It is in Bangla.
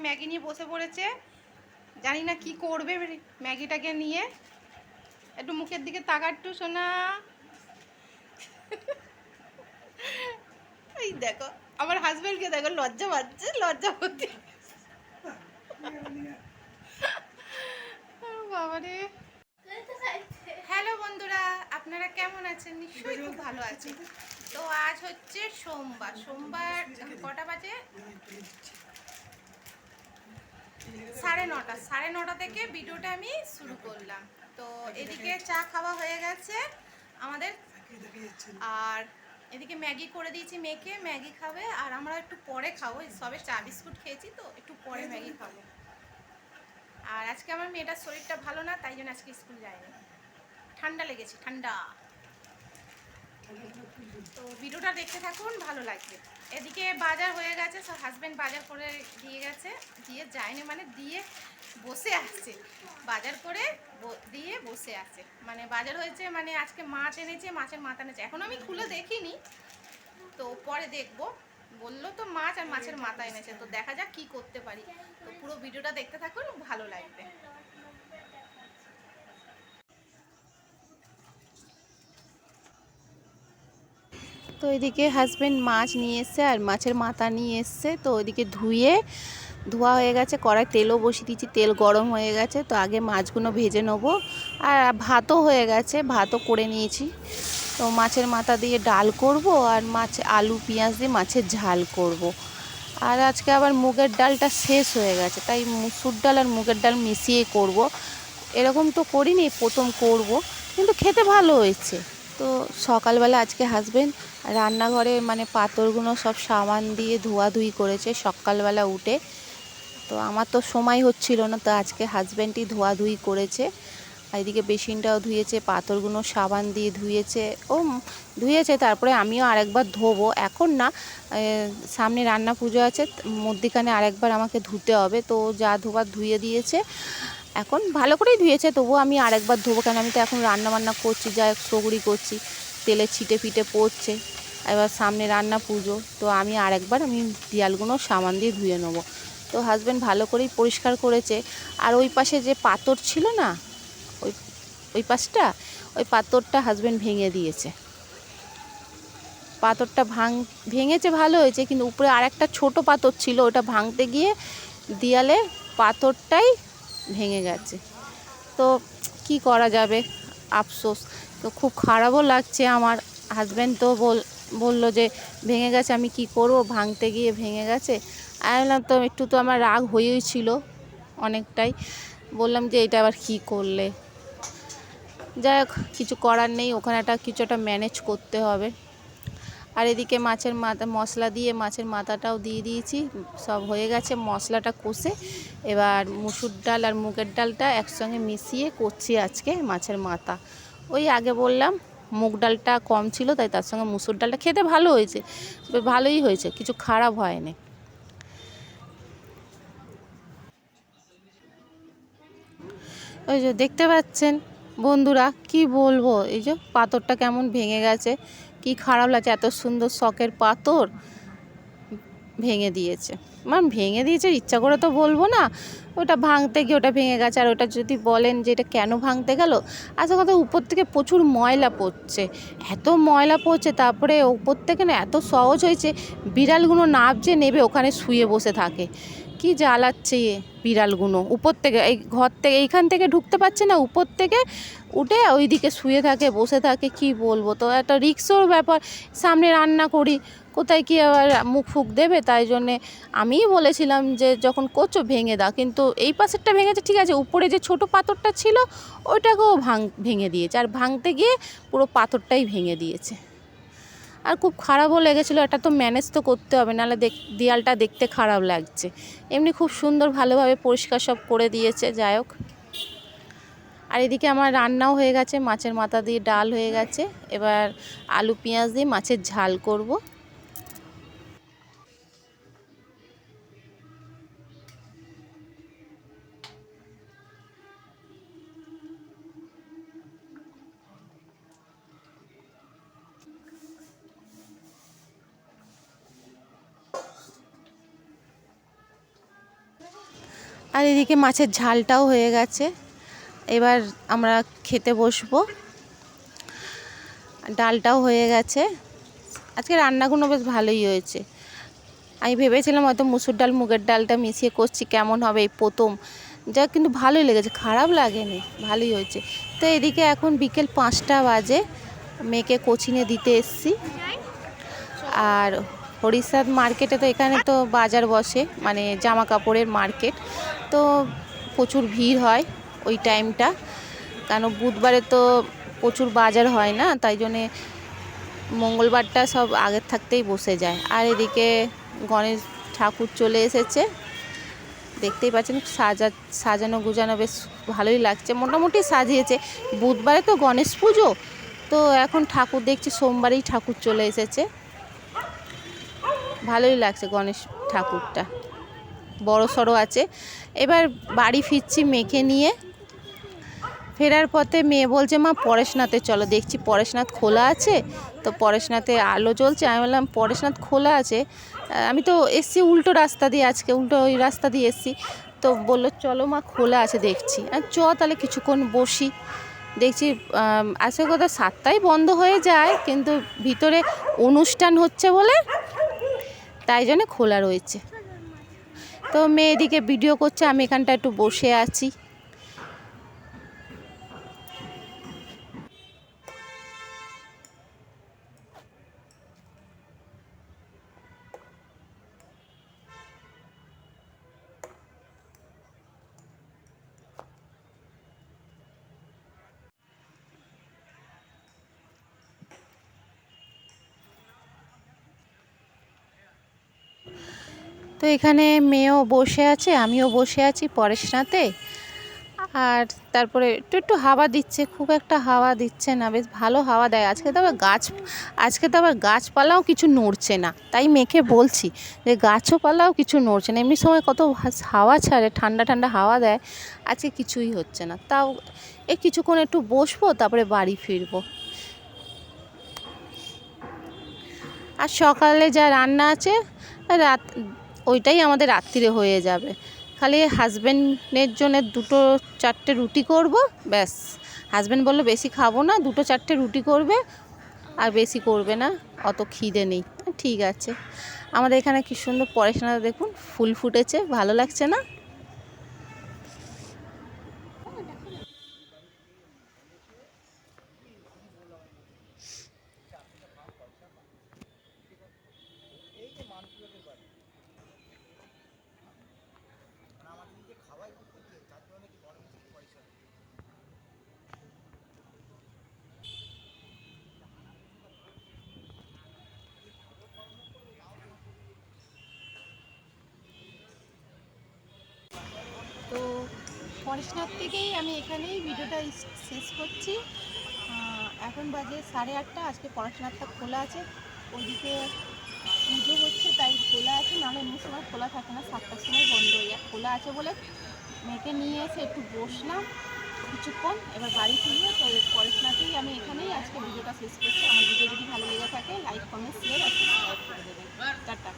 ম্যাগি নিয়ে বসে পড়েছে, জানি না কি করবে ম্যাগিটাকে নিয়ে। একটু মুখের দিকে তাকা একটু সোনা। এই দেখো আমার হাজবেন্ডকে দেখো, লজ্জা পাচ্ছে, লজ্জা পাচ্ছে। বাবারে। হ্যালো বন্ধুরা, আপনারা কেমন আছেন? নিশ্চয়ই খুব ভালো আছেন। তো আজ হচ্ছে সোমবার। সোমবার কটা বাজে? 9:30। 9:30 থেকে ভিডিওটা আমি শুরু করলাম। তো এদিকে চা খাওয়া হয়ে গেছে আমাদের, আর এদিকে ম্যাগি করে দিয়েছি মেয়েকে, ম্যাগি খাবে। আর আমরা একটু পরে খাবো, সবে চা বিস্কুট খেয়েছি তো একটু পরে ম্যাগি খাবো। আর আজকে আমার মেয়েটার শরীরটা ভালো না, তাই জন্য আজকে স্কুল যায়নি, ঠান্ডা লেগেছে, ঠান্ডা। তো ভিডিওটা দেখতে থাকুন, ভালো লাগবে। এদিকে বাজার হয়ে গেছে, সব হাজব্যান্ড বাজার করে দিয়ে গেছে, দিয়ে যায়নি মানে দিয়ে বসে আসছে, বাজার করে দিয়ে বসে আছে। মানে বাজার হয়েছে, মানে আজকে মাছ এনেছে, মাছের মাথা এনেছে, এখন আমি খুলে দেখিনি, তো পরে দেখবো। বললো তো মাছ আর মাছের মাথা এনেছে, তো দেখা যাক কি করতে পারি। তো পুরো ভিডিওটা দেখতে থাকুন, ভালো লাগবে। তো এদিকে হাজব্যান্ড মাছ নিয়ে এসছে আর মাছের মাথা নিয়ে এসছে, তো ওইদিকে ধোয়া হয়ে গেছে, কড়াই তেলও বসিয়ে দিয়েছি, তেল গরম হয়ে গেছে। তো আগে মাছগুলো ভেজে নেবো, আর ভাতও হয়ে গেছে, ভাতও করে নিয়েছি। তো মাছের মাথা দিয়ে ডাল করব, আর আলু পেঁয়াজ দিয়ে মাছের ঝাল করব। আর আজকে আবার মুগের ডালটা শেষ হয়ে গেছে, তাই মুসুর ডাল আর মুগের ডাল মিশিয়ে করব। এরকম তো করিনি, প্রথম করব, কিন্তু খেতে ভালো হয়েছে। তো সকালবেলা আজকে হাজবেন্ড রান্নাঘরে মানে পাথরগুলো সব সাবান দিয়ে ধোয়াধুয়ি করেছে সকালবেলা উঠে। তো আমার তো সময় হচ্ছিল না, তো আজকে হাজব্যান্ডই ধোয়াধুয়ি করেছে। এদিকে বেসিনটাও ধুয়েছে, পাথরগুলো সাবান দিয়ে ধুয়েছে, ধুয়েছে। তারপরে আমিও আরেকবার ধোবো, এখন না, সামনে রান্না পুজো আছে, মধ্যিখানে আরেকবার আমাকে ধুতে হবে। তো যা ধোবার ধুয়ে দিয়েছে, এখন ভালো করেই ধুয়েছে, তবুও আমি আরেকবার ধোবো, কেন আমি তো এখন রান্না বান্না করছি, যা সগড়ি করছি, তেলে ছিটে ফিটে পড়ছে। এবার সামনে রান্না পুজো, তো আমি দেয়ালগুলো সাবান দিয়ে ধুয়ে নেবো। তো হাজব্যান্ড ভালো করেই পরিষ্কার করেছে। আর ওই পাশে যে পাথর ছিল না, ওই ওই পাশটা, ওই পাথরটা হাজব্যান্ড ভেঙে দিয়েছে। পাথরটা ভেঙেছে, ভালো হয়েছে, কিন্তু উপরে আরেকটা ছোট পাথর ছিল, ওটা ভাঙতে গিয়ে দেয়ালে পাথরটাই ভেঙে গেছে। তো কি করা যাবে, আফসোস। তো খুব খারাপও লাগছে আমার। হাজব্যান্ড তো বললো যে ভেঙে গেছে, আমি কি করব, ভাঙতে গিয়ে ভেঙে গেছে। আমি বললাম, তো একটু তো আমার রাগ হয়েই ছিল অনেকটাই। বললাম যে এটা আবার কি করলে। যাই হোক, কিছু করার নেই, ওখানে কিছু একটা ম্যানেজ করতে হবে। আর এদিকে মাছের মাথা মশলা দিয়ে মাছের মাথাটাও দিয়ে দিয়েছি, সব হয়ে গেছে। মশলাটা কষে এবার মুসুর ডাল আর মুগের ডালটা একসঙ্গে মিশিয়ে করছি আজকে মাছের মাথা। ওই আগে বললাম মুগ ডালটা কম ছিল, তাই তার সঙ্গে মুসুর ডালটা খেতে ভালো হয়েছে, ভালোই হয়েছে, কিছু খারাপ হয়নি। ওই যে দেখতে পাচ্ছেন বন্ধুরা, কি বলবো, এই যে পাথরটা কেমন ভেঙে গেছে, কি খারাপ লাগছে। এত সুন্দর শখের পাথর ভেঙে দিয়েছে, ভেঙে দিয়েছে, ইচ্ছা করে তো বলবো না, ওটা ভাঙতে গিয়ে ওটা ভেঙে গেছে। আর ওটা যদি বলেন যে এটা কেন ভাঙতে গেল, আসল কথা উপর থেকে প্রচুর ময়লা পড়ছে, এত ময়লা পড়ছে। তারপরে উপর থেকে না এত সহজ হয়েছে, বিড়ালগুলো নাবছে নেবে ওখানে শুয়ে বসে থাকে, কি জ্বালাচ্ছে বিড়ালগুলো। উপর থেকে এই ঘর থেকে এইখান থেকে ঢুকতে পারছে না, উপর থেকে উঠে ওইদিকে শুয়ে থাকে, বসে থাকে, কি বলবো। তো একটা রিস্কর ব্যাপার, সামনে রান্না করি, কোথায় কি আবার মুখ ফুক দেবে, তাই জন্যে আমিই বলেছিলাম যে যখন করছো ভেঙে দাও। কিন্তু এই পাশেরটা ভেঙেছে ঠিক আছে, উপরে যে ছোট পাথরটা ছিল ওইটাকেও ভেঙে দিয়েছে, আর ভাঙতে গিয়ে পুরো পাথরটাই ভেঙে দিয়েছে। আর খুব খারাপও লেগেছিলো, এটা তো ম্যানেজ তো করতে হবে, নাহলে দেয়ালটা দেখতে খারাপ লাগছে। এমনি খুব সুন্দর ভালোভাবে পরিষ্কার সব করে দিয়েছে, যাই হোক। আর এদিকে আমার রান্নাও হয়ে গেছে, মাছের মাথা দিয়ে ডাল হয়ে গেছে, এবার আলু পেঁয়াজ দিয়ে মাছের ঝাল করব। আর এদিকে মাছের ঝালটাও হয়ে গেছে, এবার আমরা খেতে বসবো। ডালটাও হয়ে গেছে। আজকে রান্নাগুলো বেশ ভালোই হয়েছে। আমি ভেবেছিলাম হয়তো মুসুর ডাল মুগের ডালটা মিশিয়ে করছি কেমন হবে এই প্রথম, যা কিন্তু ভালোই লেগেছে, খারাপ লাগেনি, ভালোই হয়েছে। তো এদিকে এখন বিকেল 5টা বাজে, মেয়েকে কোচিংয়ে দিতে এসছি। আর হরিসাদ মার্কেটে তো এখানে তো বাজার বসে, মানে জামা কাপড়ের মার্কেট, তো প্রচুর ভিড় হয় ওই টাইমটা, কারণ বুধবারে তো প্রচুর বাজার হয় না, তাই জন্যে মঙ্গলবারটা সব আগের থাকতেই বসে যায়। আর এদিকে গণেশ ঠাকুর চলে এসেছে, দেখতেই পাচ্ছেন সাজানো গুজানো বেশ ভালোই লাগছে, মোটামুটি সাজিয়েছে। বুধবারে তো গণেশ পুজো, তো এখন ঠাকুর দেখছি সোমবারেই ঠাকুর চলে এসেছে, ভালোই লাগছে গণেশ ঠাকুরটা, বড় সড়ো আছে। এবার বাড়ি ফিরছি মেয়েকে নিয়ে। ফেরার পথে মেয়ে বলছে মা পরেশনাথে চলো, দেখছি পরেশনাথ খোলা আছে, তো পরেশনাথে আলো জ্বলছে। আমি বললাম পরেশনাথ খোলা আছে, আমি তো এসছি উল্টো রাস্তা দিয়ে, আজকে উল্টো ওই রাস্তা দিয়ে এসছি, তো বললো চলো মা খোলা আছে দেখছি। আর চ তাহলে কিছুক্ষণ বসি। দেখছি আসলে কথা 7টায় বন্ধ হয়ে যায়, কিন্তু ভিতরে অনুষ্ঠান হচ্ছে বলে তাই জন্য খোলা রয়েছে। তো মেয়ে এদিকে ভিডিও করছে, আমি এখানটা একটু বসে আছি। তো এখানে মেয়েও বসে আছে, আমিও বসে আছি পরেশনাথে। আর তারপরে একটু একটু হাওয়া দিচ্ছে, খুব একটা হাওয়া দিচ্ছে না, বেশ ভালো হাওয়া দেয়। আজকে তো আবার গাছপালাও কিছু নড়ছে না, তাই মেয়েকে বলছি যে গাছপালাও কিছু নড়ছে না। এমনি সময় কত হাওয়া ছাড়ে, ঠান্ডা ঠান্ডা হাওয়া দেয়, আজকে কিছুই হচ্ছে না। তাও কিছুক্ষণ একটু বসবো, তারপরে বাড়ি ফিরবো। আর সকালে যা রান্না আছে রাত ওইটাই আমাদের রাত্রিরে হয়ে যাবে। খালি হাজব্যান্ডের জন্য 2-4টে রুটি করব, ব্যাস। হাজব্যান্ড বললো বেশি খাবো না, 2-4টে রুটি করবে, আর বেশি করবে না, অত খিদে নেই। ঠিক আছে। আমাদের এখানে কি সুন্দর পড়াশোনা, দেখুন ফুল ফুটেছে, ভালো লাগছে না? তো পরেশনাথ থেকেই আমি এখানেই ভিডিওটা শেষ করছি। এখন বাজে 8:30। আজকে পরেশনাথটা খোলা আছে, ওইদিকে পুজো হচ্ছে তাই খোলা আছে, নাহলে এমনি সময় খোলা থাকে না, 7টার সময় বন্ধ হয়ে যায়। খোলা আছে বলে মেয়েকে নিয়ে এসে একটু বসলাম কিছুক্ষণ, এবার বাড়ি ফিরবো। তো পরেশনাথেই আমি এখানেই আজকে ভিডিওটা শেষ করছি। আমার ভিডিও যদি ভালো লেগে থাকে লাইক কমেন্ট শেয়ার আর সাবস্ক্রাইব করে দেবেন। টাটা।